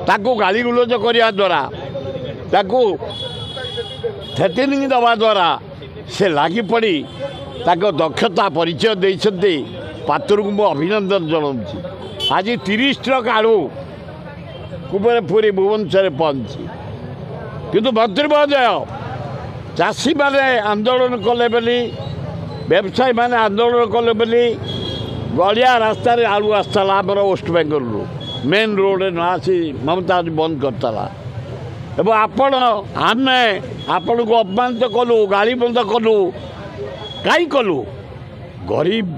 ताकू गाली गुलज करने द्वारा ताकू थ्रेटनिंग दवा द्वारा से लगी पड़ी ताको दक्षता परिचय देते पात्र को मुझे अभिनंदन जनाऊँगी। आज 30 ट्रक आलू कुबेरपुरी भुवनेश्वर पहुंची किंतु मंत्री महोदय चाषी मैंने आंदोलन कले बोली व्यवसायी मैंने आंदोलन कले बोली गलिया रास्ता आलू आसला आमर वेस्ट बेंगल मेन रोड न आसी ममता बंद करता एवं आपण आम आपण को अपमानित कलु गाड़ी बंद कलु कहीं कलु गरीब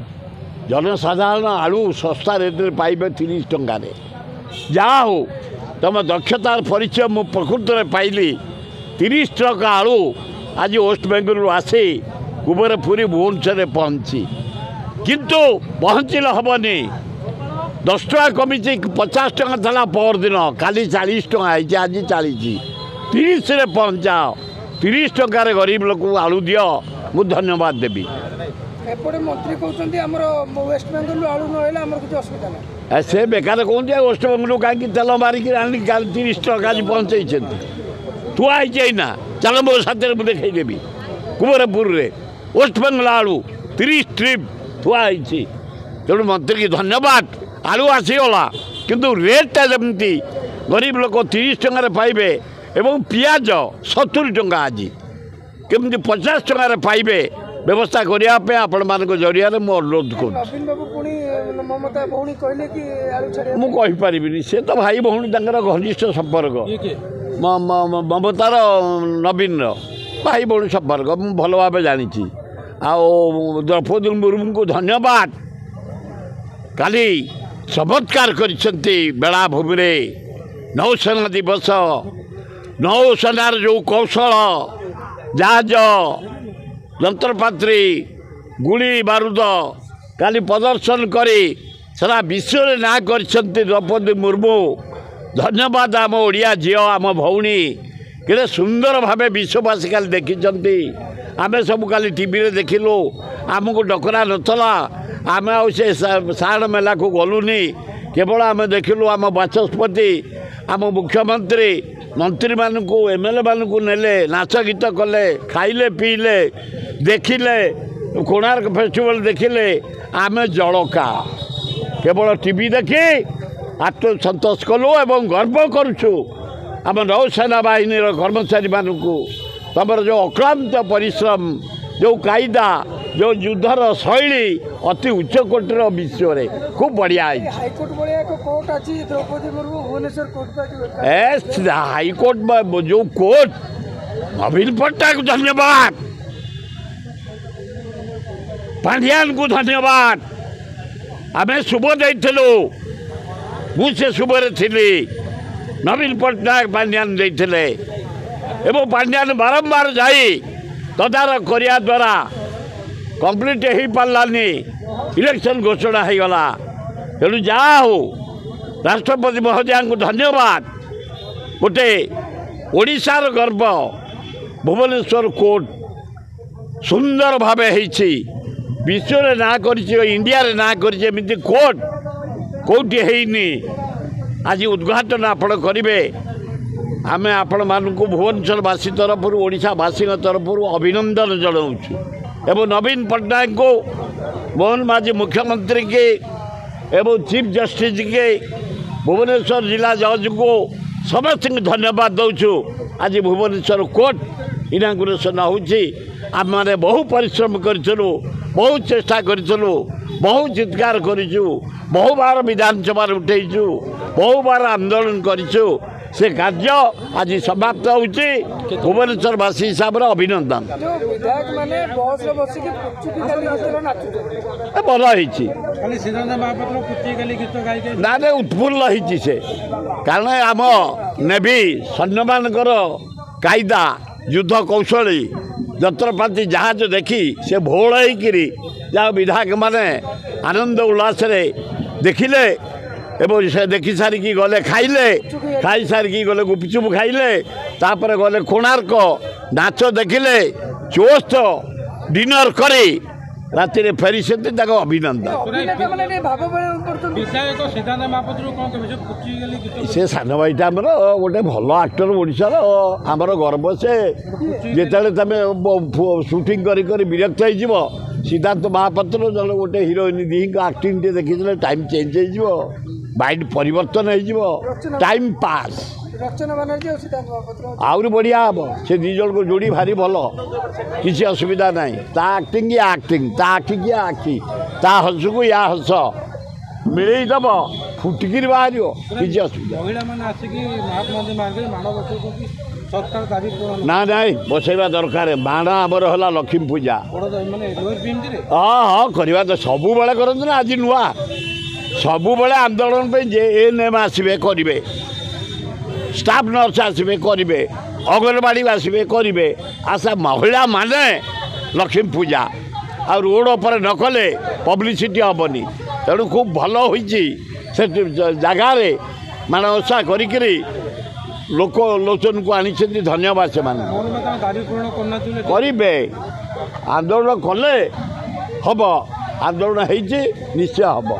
जनसाधारण आलू सस्ता रेट पाइबे 30 टंकार जहाँ हो तुम दक्षतार परिचय मु प्रकृत में पाइली 30 ट्रक आलू आज वेस्ट बेंगल आसी कुबेरपुरी भुवनेश्वर पहुँची किंतु पहुँचले हेनी 10 टका कमी 50 टका था परदिन काली 40 टका आज 40 30 रे पहुँचाओ 30 टकार गरीब लोक आलू दियो मु धन्यवाद देवी। एपटे मंत्री कहते आमर वेस्ट बेंगल आलू ना आमर कुछ असुविधा ना से बेकार कहते वेस्ट बेंगल कहीं तेल मारिक आनी 30 टका आज पहुँचे थुआई ना चल मो साथ देखदेवी कुबेरपुर रे वेस्ट बेंगल आलू 30 ट्रिप थुआई तेणु मंत्री की धन्यवाद आलू आसीगला किंतु रेटा जमती गरीब लोक 30 टकर पाइबे एवं पियाज 70 टंका आज केमती 50 टकर पाइबे व्यवस्था करने आपण मान जरिया मु अनुरोध करें से तो भाई भौणी घनिष्ठ संपर्क ममतार नवीन भाई भौणी संपर्क मु भल भाव जानी द्रौपदी मुर्मू को धन्यवाद काली चमत्कार करछंती बेलाभूमि रे नौसेना दिवस नौसेनार जो कौशल जहाज यंत्रपात्री गुड़ी बारूद काली प्रदर्शन करी सारा विश्व में ना करछंती द्रौपदी मुर्मू धन्यवाद आम ओडिया झील आम भौणी कि सुंदर भाव विश्ववासी काली देखी आमे सब काली टीवी रे देखिलु आमको डकरा नथला आमे आ से सारण मेला को गलुनी केवल आमे देखिलु आम बाचस्पति आम मुख्यमंत्री मंत्री मानू एमएलए मानू नेले नाच गीत कले खाइले पीले देखिले कोणार्क फेस्टिवल देखिले आमे जड़का केवल टीवी देखी आत्मसंतोष कलु एवं गर्व करुछु आम नौसेना बाहिनी कर्मचारी मानू तमर जो अक्लांत परिश्रम जो कायदा जो युद्धर शैली अति उच्च कोटर विश्व रे खूब बढ़िया हाईकोर्ट जो कोर्ट नवीन पट्टनायक धन्यवाद पांड्यान को धन्यवाद आम शुभ देलु मुझे शुभ थी नवीन पट्टनायक पांड्यान देते एवं पांड्यान बारंबार जाई तदारख करिया द्वारा कंप्लीट हो पारानी इलेक्शन घोषणा हो गला तेणु जहाँ हो राष्ट्रपति महोदय को धन्यवाद गोटे ओडिशार गर्व भुवनेश्वर कोर्ट सुंदर भाव विश्व में ना कर इंडिया रे ना करमती कोर्ट कौटी हैनी आज उद्घाटन आपण करेंगे आमे आपण मानक भुवनेश्वरवासी तरफ ओडिशावासी तरफ अभिनंदन जनाऊँ एवं नवीन पट्टनायक को मोहन माझी मुख्यमंत्री के एवं चीफ जस्टिस के भुवनेश्वर जिला जज को समस्त धन्यवाद दौचु आज भुवनेश्वर कोर्ट इनागुरेसन होम मैंने बहु परिश्रम करूँ बहुत चेष्टा करूँ बहु चित्कार करूँ बहु बार विधानसभा उठेचु बहु बार आंदोलन करूँ से कार्य आज समाप्त होची भुवनेश्वरवासी हिसाब से अभिनंदन भल ना उत्फुल्ल होती से कारण आम नेवी सैन्यमान कायदा युद्ध कौशली यंत्रपाति जहाज देखी से भोल जहाँ विधायक माने आनंद उल्लास देखिले एवं से देखी सारिकी गले खाइले खाई सारिकी गले गुपचुप खाइले तापर गले कोणार्क नाच देखिले चोस्त डिनर करी ରାତିରେ ଫେରିଛନ୍ତି ତାଙ୍କ ଅଭିନନ୍ଦନ। ଅଭିନେତାମାନେ ଟିକେ ଭାବ ପ୍ରକଟ କରୁଛନ୍ତି। ବିଧାୟକ ସିଦ୍ଧାନ୍ତ ମହାପାତ୍ର କ'ଣ କହିବେ ପୁଚିଗଲି ଗୀତ ସେ ସାନ ଭାଇଟା ଆମର ଗୋଟେ ଭଲ ଆକ୍ଟର ଓଡ଼ିଶାର, ଆମର ଗର୍ବ। ସେ ଯେତେବେଳେ ତମେ ସୁଟିଂ କରି କରି ବିରକ୍ତ ହେଇଯିବ, ସିଦ୍ଧାନ୍ତ ମହାପାତ୍ର ଜଣେ ଗୋଟେ ହିରୋଇନ୍ ଦିହିଙ୍କ ଆକ୍ଟିଂ ଟିକେ ଦେଖିଥିଲେ ଟାଇମ୍ ଚେଞ୍ଜ ହେଇଯିବ, ମାଇଣ୍ଡ ପରିବର୍ତ୍ତନ ହେଇଯିବ, ଟାଇମ୍ ପାସ୍ ରଚନା ବାନାର୍ଜୀ ଆଉ ସିଦ୍ଧାନ୍ତ ମହାପାତ୍ର ଆହୁରି ବଢ଼ିଆ ହେବ। ସେ ଦୁଇ ଜଣଙ୍କୁ ଯୋଡ଼ି ଭାରି ଭଲ, କିଛି ଅସୁବିଧା ନାହିଁ। ତା ଆକ୍ଟିଂ ଇଏ ଆକ୍ଟିଂ, ତା ଆଖି କି ଆଖି, ତା ହସକୁ ୟା ହସ ମିଳେଇ ଦେବ, ଫୁଟିକିରି ବାହାରିବ, କିଛି ଅସୁବିଧା ମହିଳାମାନେ ଆସିକି ମହାତ୍ମା ଗାନ୍ଧୀ ମାର୍ଗରେ ମାଣ ବସାଉଛନ୍ତି, ସରକାର ଦାବି ପୂରଣ ନା ନାଇଁ ବସେଇବା ଦରକାର। ମାଣ ଆମର ହେଲା ଲକ୍ଷ୍ମୀ ପୂଜା। ମାନେ ଲୋୟର ବିଏମ୍ସିରେ ହଁ ହଁ କରିବା ତ ସବୁବେଳେ କରନ୍ତୁ ନା, ଆଜି ନୂଆ ସବୁବେଳେ ଆନ୍ଦୋଳନ ପାଇଁ ଯେ ଏଏନ୍ଏମ୍ ଆସିବେ କରିବେ, ଷ୍ଟାଫ୍ ନର୍ସ ଆସିବେ କରିବେ, ଅଙ୍ଗନବାଡ଼ି ଆସିବେ କରିବେ। ଆଶା ମହିଳାମାନେ ଲକ୍ଷ୍ମୀ ପୂଜା ଆଉ ରୋଡ଼ ଉପରେ ନ କଲେ ପବ୍ଲିସିଟି ହେବନି। ତେଣୁ ଖୁବ୍ ଭଲ ହୋଇଛି ସେ ଜାଗାରେ ମାଣ ଓଷା କରିକିରି ଲୋଚନକୁ ଆଣିଛନ୍ତି, ଧନ୍ୟବାଦ ସେମାନେ। ଦାବି ପୂରଣ କରୁନାହାନ୍ତି ବୋଲି କରିବେ, ଆନ୍ଦୋଳନ କଲେ ହେବ, ଆନ୍ଦୋଳନ ହେଇଛି ନିଶ୍ଚୟ ହେବ।